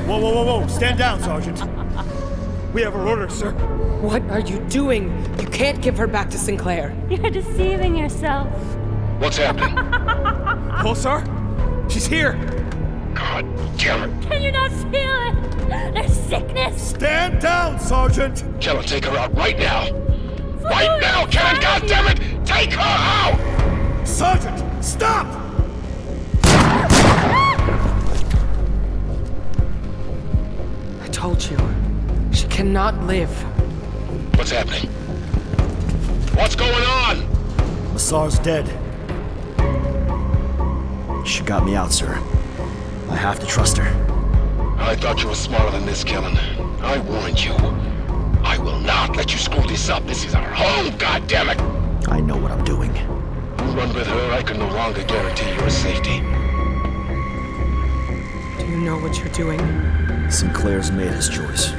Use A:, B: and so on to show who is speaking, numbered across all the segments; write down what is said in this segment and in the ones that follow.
A: Whoa. Stand down, Sergeant. We have our orders, sir.
B: What are you doing? You can't give her back to Sinclair.
C: You're deceiving yourself.
D: What's happening?
A: Pulsar? She's here.
D: God damn it.
C: Can you not feel it? There's sickness.
A: Stand down, Sergeant.
D: Killer, take her out right now. Right now, Karen, God damn it! Take her out!
A: Sergeant, stop!
B: I told you. She cannot live.
D: What's happening? What's going on?
A: Massar's dead.
E: She got me out, sir. I have to trust her.
D: I thought you were smarter than this, Kellen. I warned you. I will not let you screw this up. This is our home, goddammit!
E: I know what I'm doing.
D: You run with her, I can no longer guarantee your safety.
B: Do you know what you're doing?
E: Sinclair's made his choice.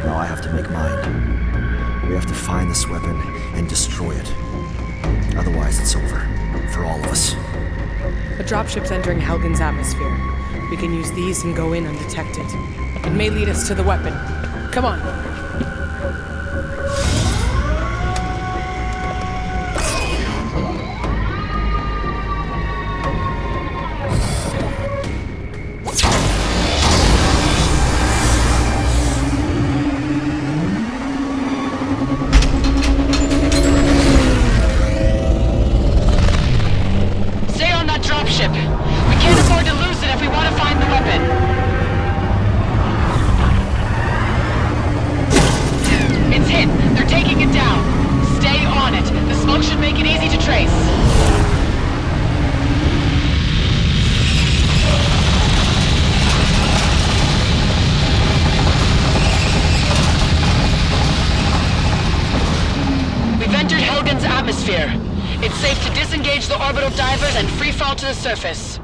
E: Now I have to make mine. We have to find this weapon and destroy it. Otherwise, it's over. For all of us.
B: A dropship's entering Helgen's atmosphere. We can use these and go in undetected. It may lead us to the weapon. Come on.
F: Dropship. We can't afford to lose it if we want to find the weapon. It's hit. They're taking it down. Stay on it. The smoke should make it easy to trace. We've entered Helgen's atmosphere. It's safe to disengage the orbital divers and free fall to the surface.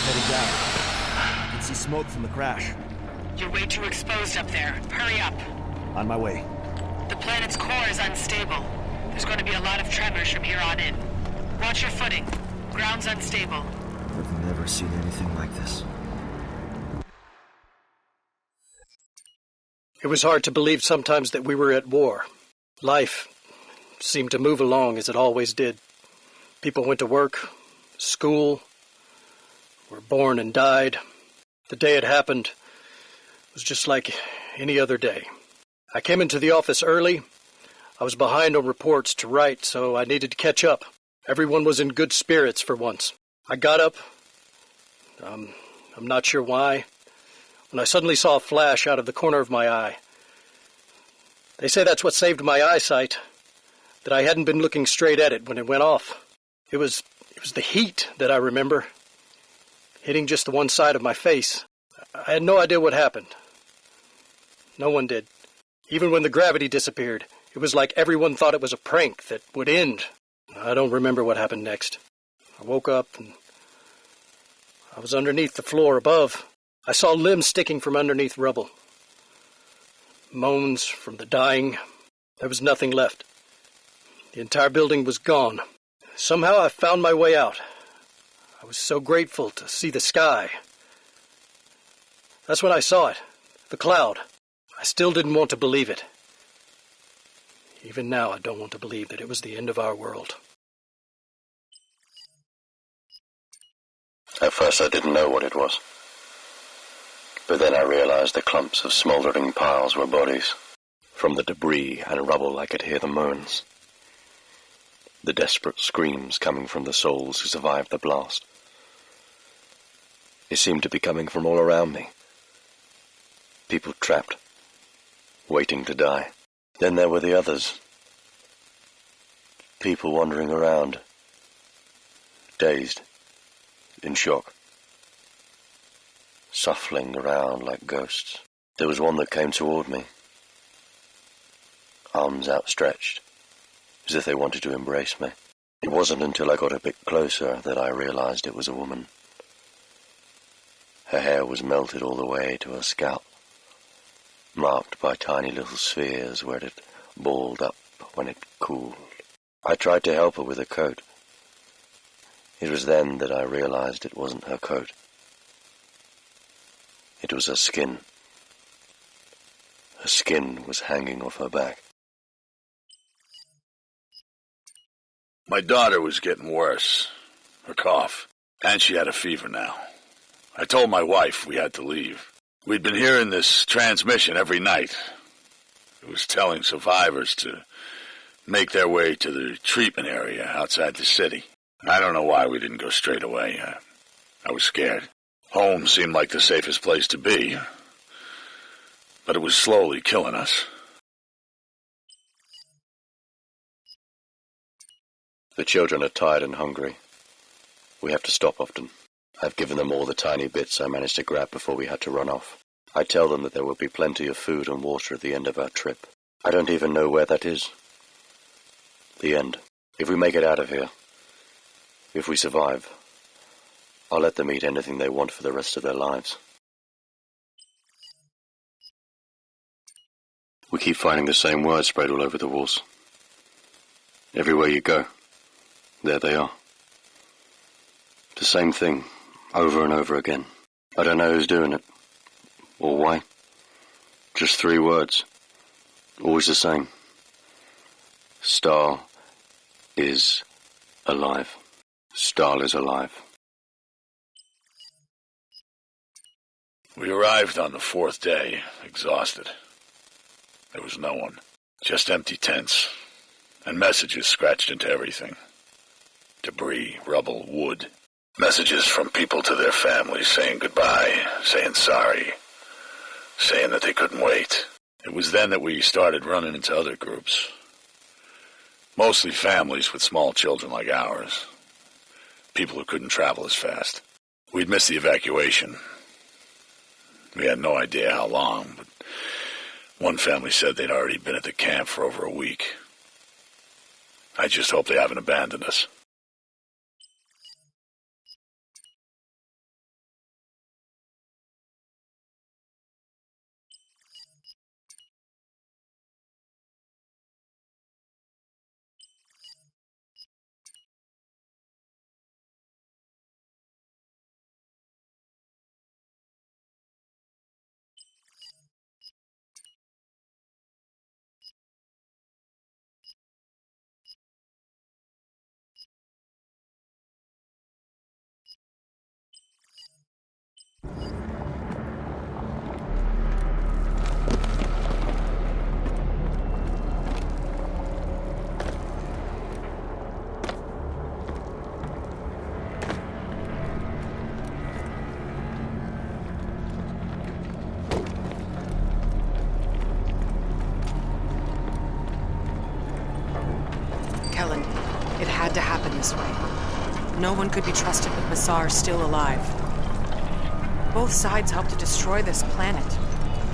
A: Heading down. I can see smoke from the crash.
F: You're way too exposed up there. Hurry up.
A: On my way.
F: The planet's core is unstable. There's going to be a lot of tremors from here on in. Watch your footing. Ground's unstable.
E: I've never seen anything like this.
G: It was hard to believe sometimes that we were at war. Life seemed to move along as it always did. People went to work, school, were born and died. The day it happened was just like any other day. I came into the office early. I was behind on reports to write, so I needed to catch up. Everyone was in good spirits for once. I got up. I'm not sure why, when I suddenly saw a flash out of the corner of my eye. They say that's what saved my eyesight, that I hadn't been looking straight at it when it went off. It was the heat that I remember, hitting just the one side of my face. I had no idea what happened. No one did. Even when the gravity disappeared, it was like everyone thought it was a prank that would end. I don't remember what happened next. I woke up and I was underneath the floor above. I saw limbs sticking from underneath rubble. Moans from the dying. There was nothing left. The entire building was gone. Somehow I found my way out. I was so grateful to see the sky. That's when I saw it, the cloud. I still didn't want to believe it. Even now, I don't want to believe that it was the end of our world.
H: At first I didn't know what it was. But then I realized the clumps of smoldering piles were bodies. From the debris and rubble I could hear the moans. The desperate screams coming from the souls who survived the blast. It seemed to be coming from all around me. People trapped, waiting to die. Then there were the others. People wandering around, dazed, in shock, shuffling around like ghosts. There was one that came toward me, arms outstretched, as if they wanted to embrace me. It wasn't until I got a bit closer that I realized it was a woman. Her hair was melted all the way to her scalp, marked by tiny little spheres where it had balled up when it cooled. I tried to help her with her coat. It was then that I realized it wasn't her coat. It was her skin. Her skin was hanging off her back.
I: My daughter was getting worse. Her cough. And she had a fever now. I told my wife we had to leave. We'd been hearing this transmission every night. It was telling survivors to make their way to the treatment area outside the city. I don't know why we didn't go straight away. I was scared. Home seemed like the safest place to be. But it was slowly killing us.
H: The children are tired and hungry. We have to stop often. I've given them all the tiny bits I managed to grab before we had to run off. I tell them that there will be plenty of food and water at the end of our trip. I don't even know where that is. The end. If we make it out of here, if we survive, I'll let them eat anything they want for the rest of their lives. We keep finding the same words spread all over the walls. Everywhere you go, there they are. The same thing, over and over again. I don't know who's doing it, or why. Just 3 words, always the same. Star is alive. Star is alive.
I: We arrived on the 4th day, exhausted. There was no one. Just empty tents, and messages scratched into everything. Debris, rubble, wood. Messages from people to their families saying goodbye, saying sorry, saying that they couldn't wait. It was then that we started running into other groups. Mostly families with small children like ours. People who couldn't travel as fast. We'd missed the evacuation. We had no idea how long, but one family said they'd already been at the camp for over a week. I just hope they haven't abandoned us.
B: No one could be trusted with Massar still alive. Both sides helped to destroy this planet.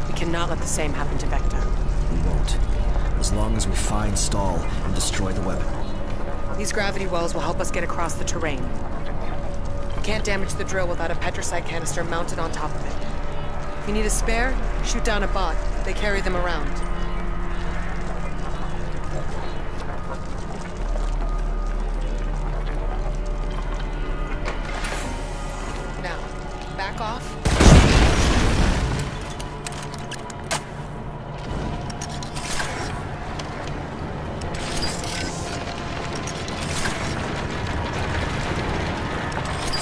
B: We cannot let the same happen to Vecta.
E: We won't. As long as we find Stahl and destroy the weapon.
B: These gravity wells will help us get across the terrain. We can't damage the drill without a petricite canister mounted on top of it. If you need a spare, shoot down a bot. They carry them around. Now, back off.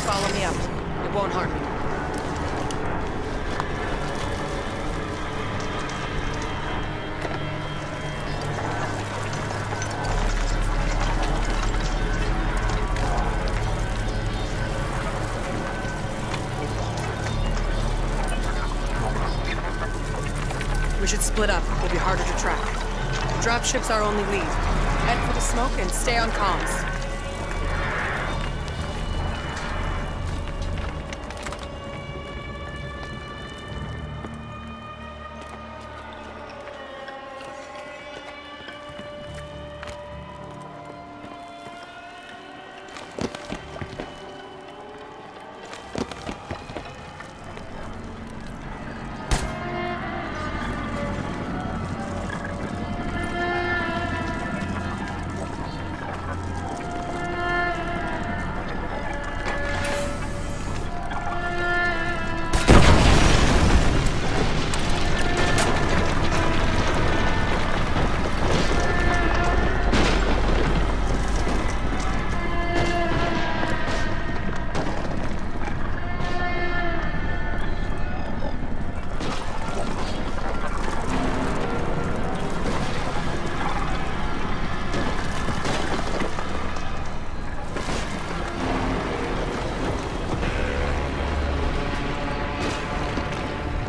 B: Follow me up. It won't harm you. We should split up. We'll be harder to track. The dropship's our only lead. Head for the smoke and stay on comms.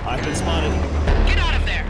A: I've been spotted.
F: Get out of there!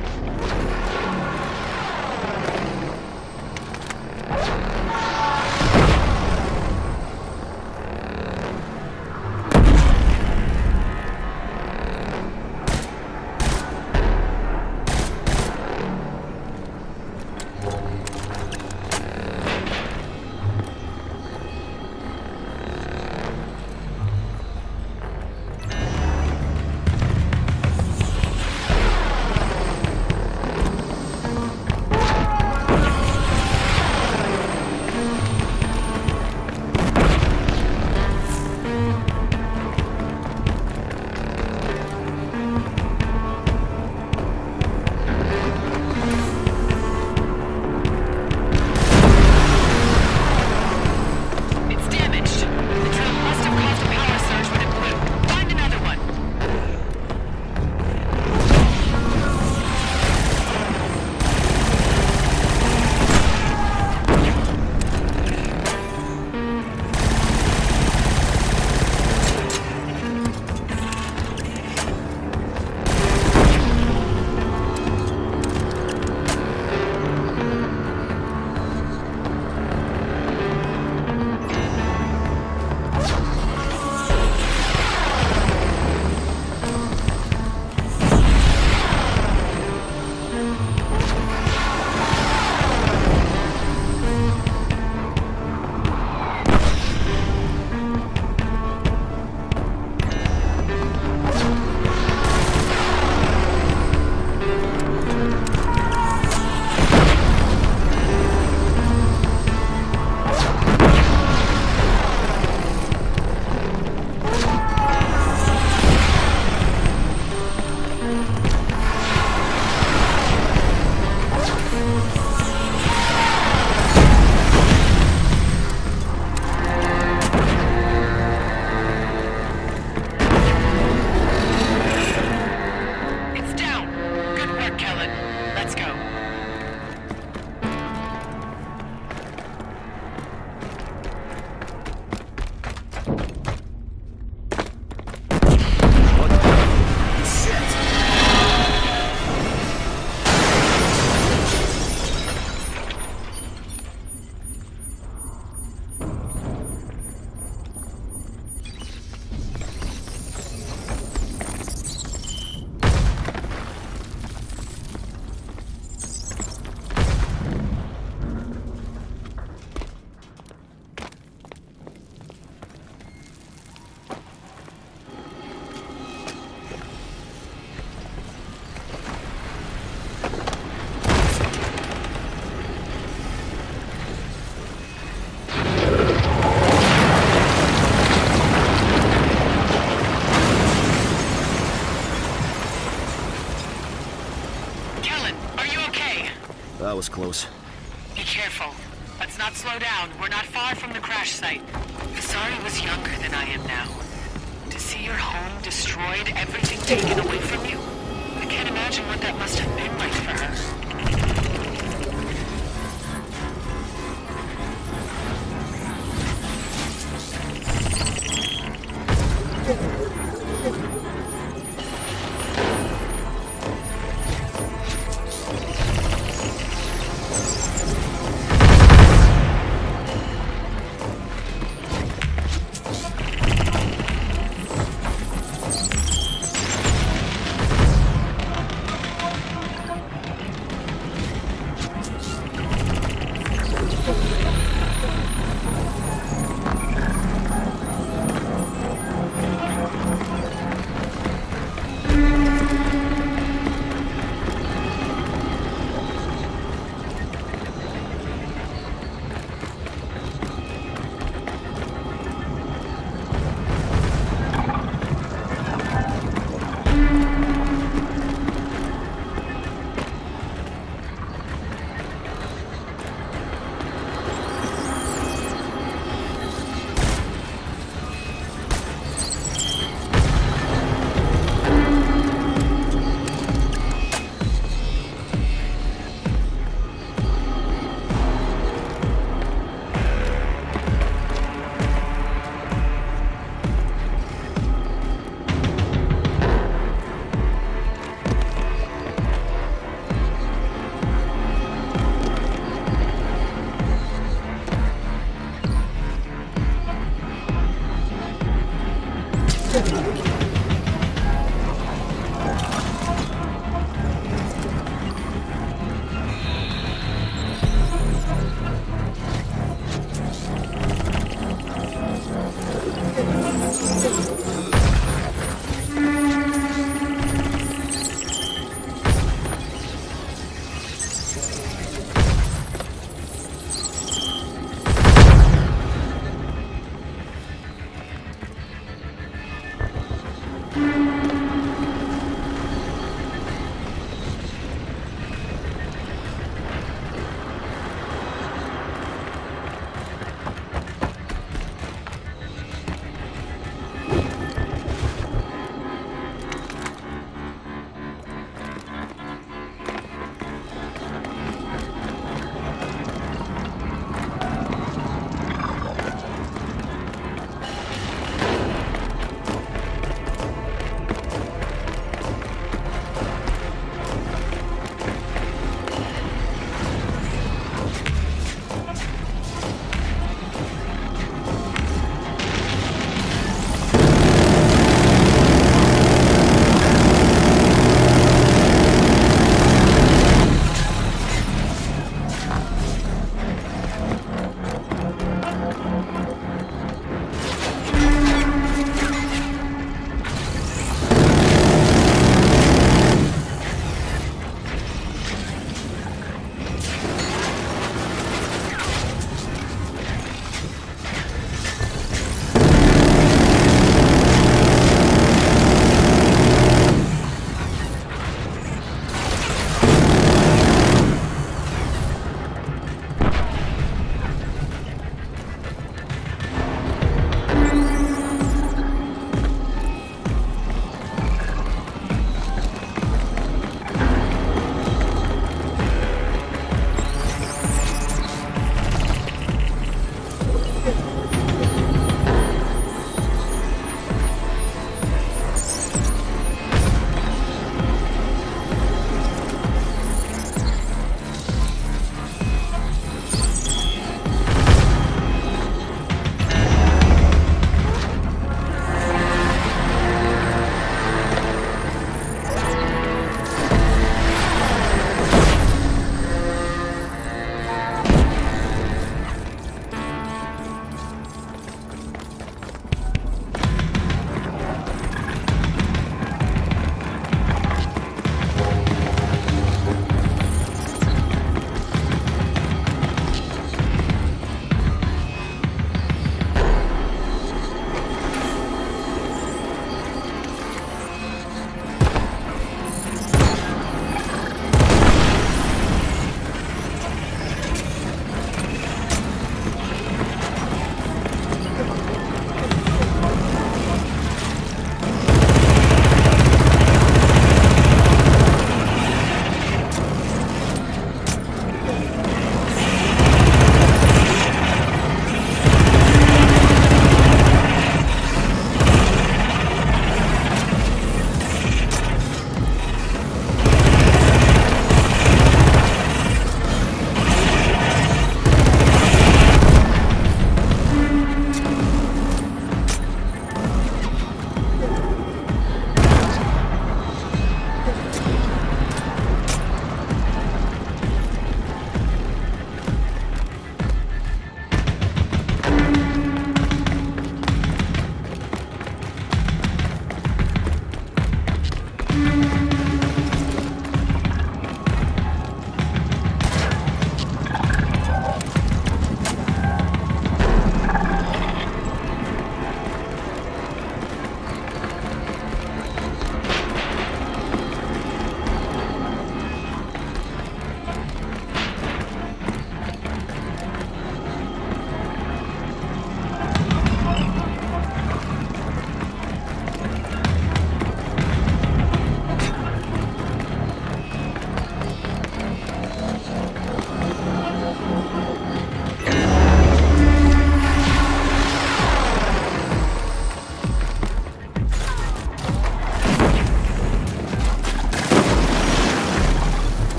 F: Slow down. We're not far from the crash site. Asari was younger than I am now. To see your home destroyed, everything taken away from you, I can't imagine what that must have been like for her.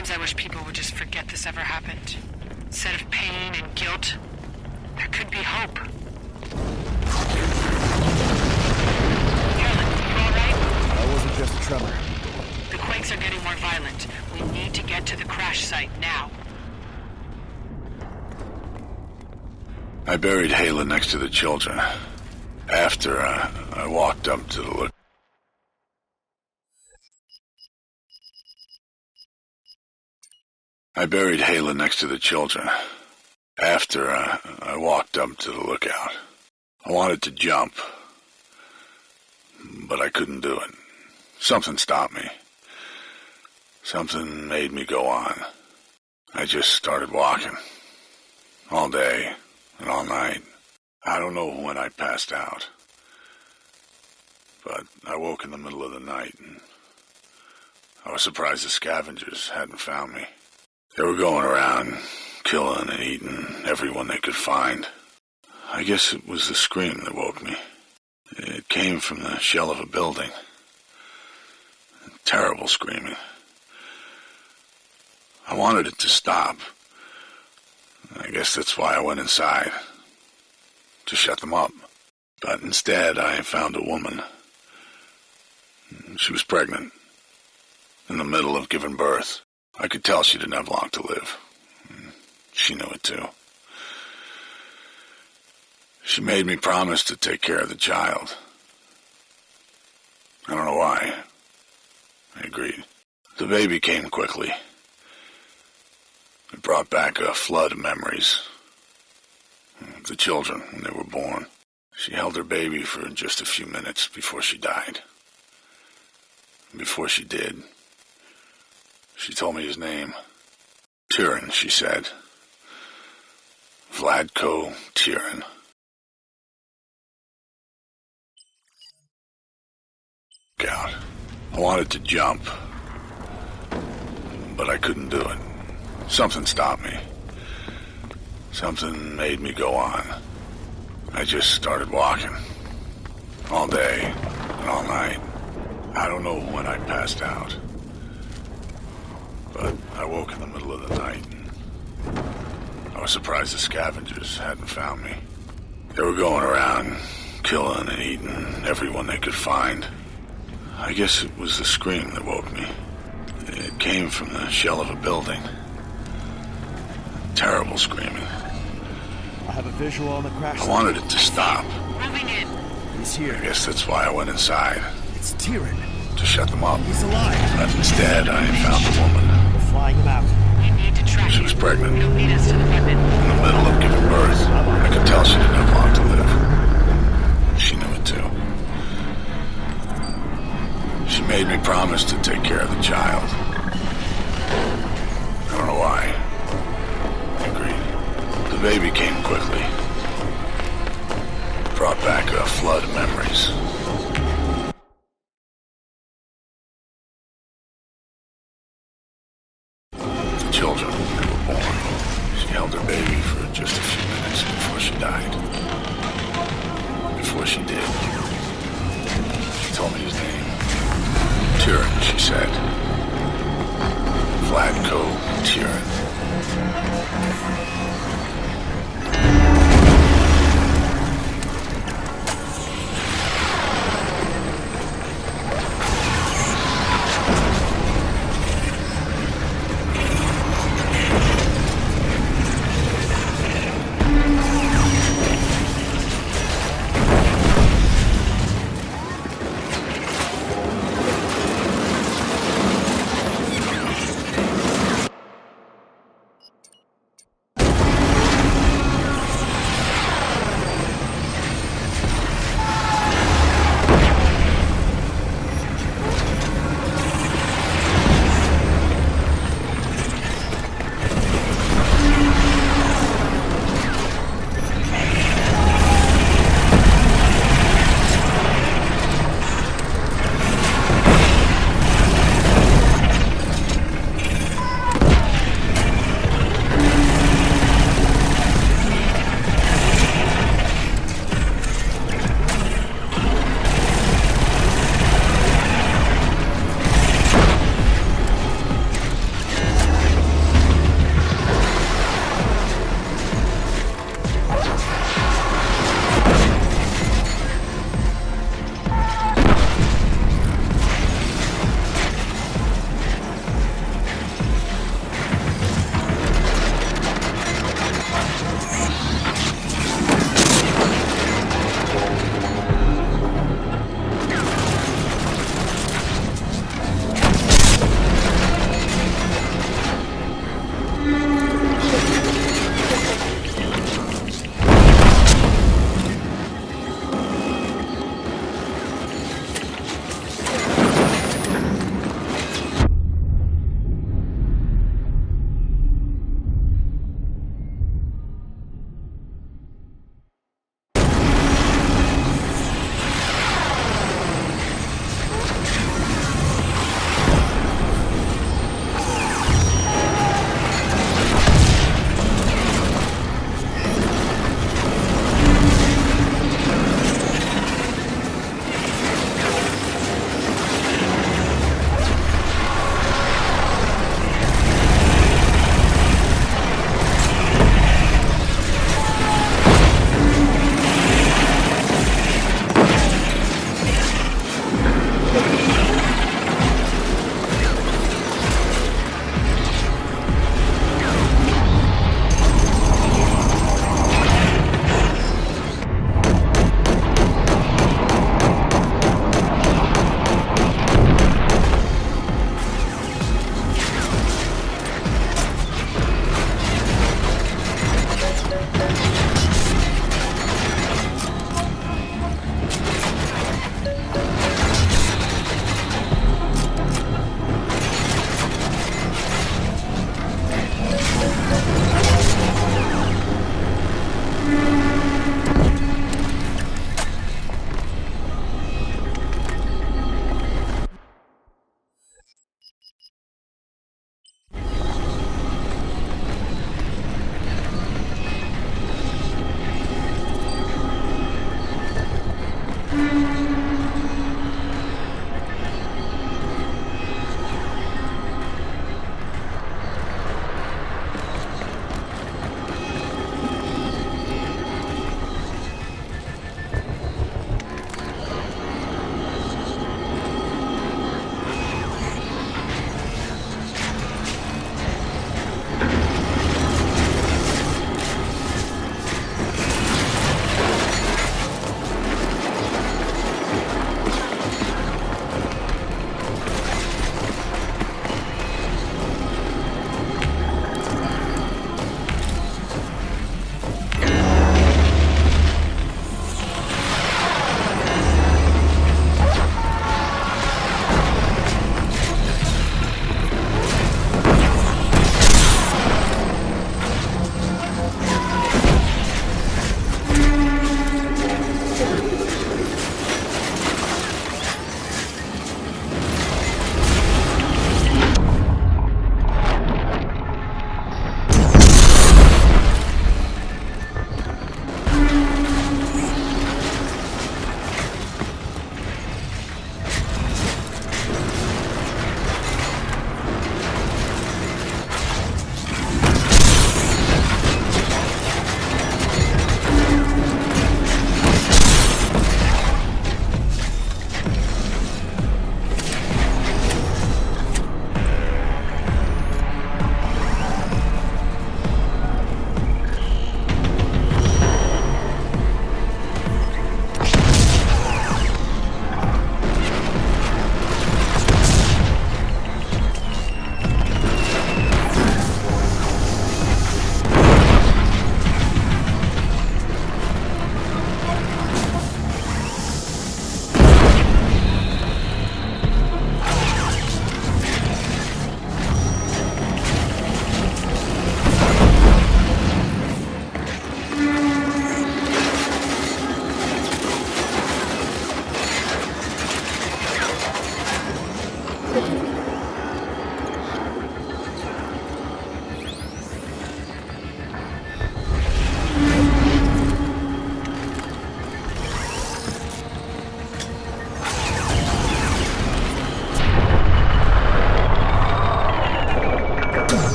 F: Sometimes I wish people would just forget this ever happened. Instead of pain and guilt, there could be hope. Carolyn, you all right?
A: That wasn't just a tremor.
F: The quakes are getting more violent. We need to get to the crash site now.
I: I buried Hayla next to the children. After I walked up to the look. I buried Hayla next to the children. After I walked up to the lookout. I wanted to jump, but I couldn't do it. Something stopped me. Something made me go on. I just started walking. All day and all night. I don't know when I passed out. But I woke in the middle of the night and I was surprised the scavengers hadn't found me. They were going around killing and eating everyone they could find. I guess it was the scream that woke me. It came from the shell of a building. Terrible screaming. I wanted it to stop. I guess that's why I went inside. To shut them up. But instead I found a woman. She was pregnant. In the middle of giving birth. I could tell she didn't have long to live. She knew it too. She made me promise to take care of the child. I don't know why. I agreed. The baby came quickly. It brought back a flood of memories. The children when they were born. She held her baby for just a few minutes before she died. Before she did, she told me his name. Tyrion, she said. Vladko Tyrion. God, I wanted to jump, but I couldn't do it. Something stopped me. Something made me go on. I just started walking. All day and all night. I don't know when I passed out. But I woke in the middle of the night. I was surprised the scavengers hadn't found me. They were going around killing and eating everyone they could find. I guess it was the scream that woke me. It came from the shell of a building. Terrible screaming.
A: I have a visual on the crash.
I: I wanted it to stop.
F: Moving in.
A: He's here.
I: I guess that's why I went inside.
A: It's Tyrion.
I: To shut them up.
A: He's alive.
I: But instead, I found a woman.
A: We're flying him out.
F: We need to track
I: She was pregnant.
F: He'll lead us to the weapon.
I: In the middle of giving birth. I could tell she didn't have long to live. She knew it too. She made me promise to take care of the child. I don't know why. I agreed. The baby came quickly. Brought back a flood of memories. The children, when they were born. She held her baby for just a few minutes before she died. Before she did, she told me his name. Tyrion, she said. Vladko Tyrion.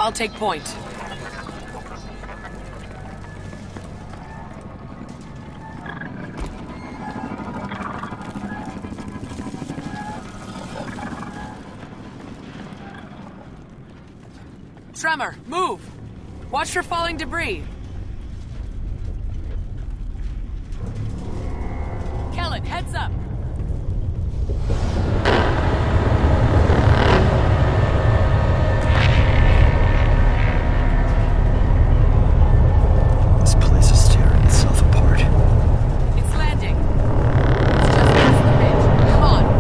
B: I'll take point. Tremor, move! Watch for falling debris. Kellen, heads up!
E: This place is tearing itself apart.
B: It's landing. It's just past the ridge. Come on.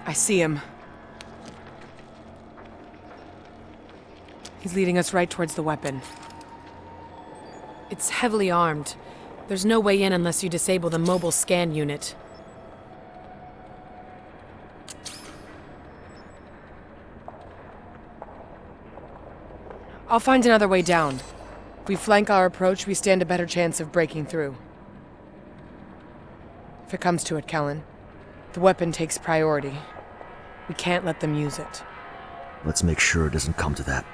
B: I see him. He's leading us right towards the weapon. It's heavily armed. There's no way in unless you disable the mobile scan unit. I'll find another way down. If we flank our approach, we stand a better chance of breaking through. If it comes to it, Kellen, the weapon takes priority. We can't let them use it.
E: Let's make sure it doesn't come to that.